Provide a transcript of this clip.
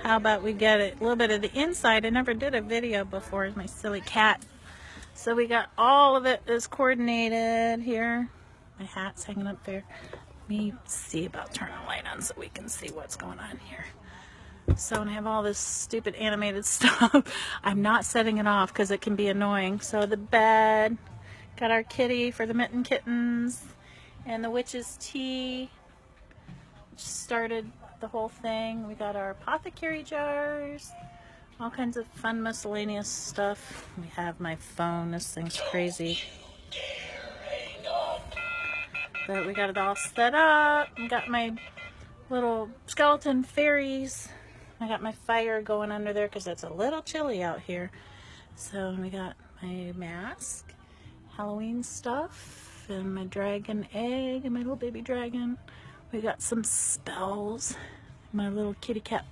how about we get a little bit of the inside? I never did a video before, my silly cat. So we got all of it is coordinated here. My hat's hanging up there. Let me see about turning the light on so we can see what's going on here. So I have all this stupid animated stuff. I'm not setting it off because it can be annoying. So the bed, got our kitty for the mitten kittens, and the witch's tea, which started the whole thing. We got our apothecary jars, all kinds of fun miscellaneous stuff. We have my phone. This thing's crazy. But we got it all set up. We got my little skeleton fairies. I got my fire going under there because it's a little chilly out here. So we got my mask, Halloween stuff, and my dragon egg, and my little baby dragon. We got some spells, my little kitty cat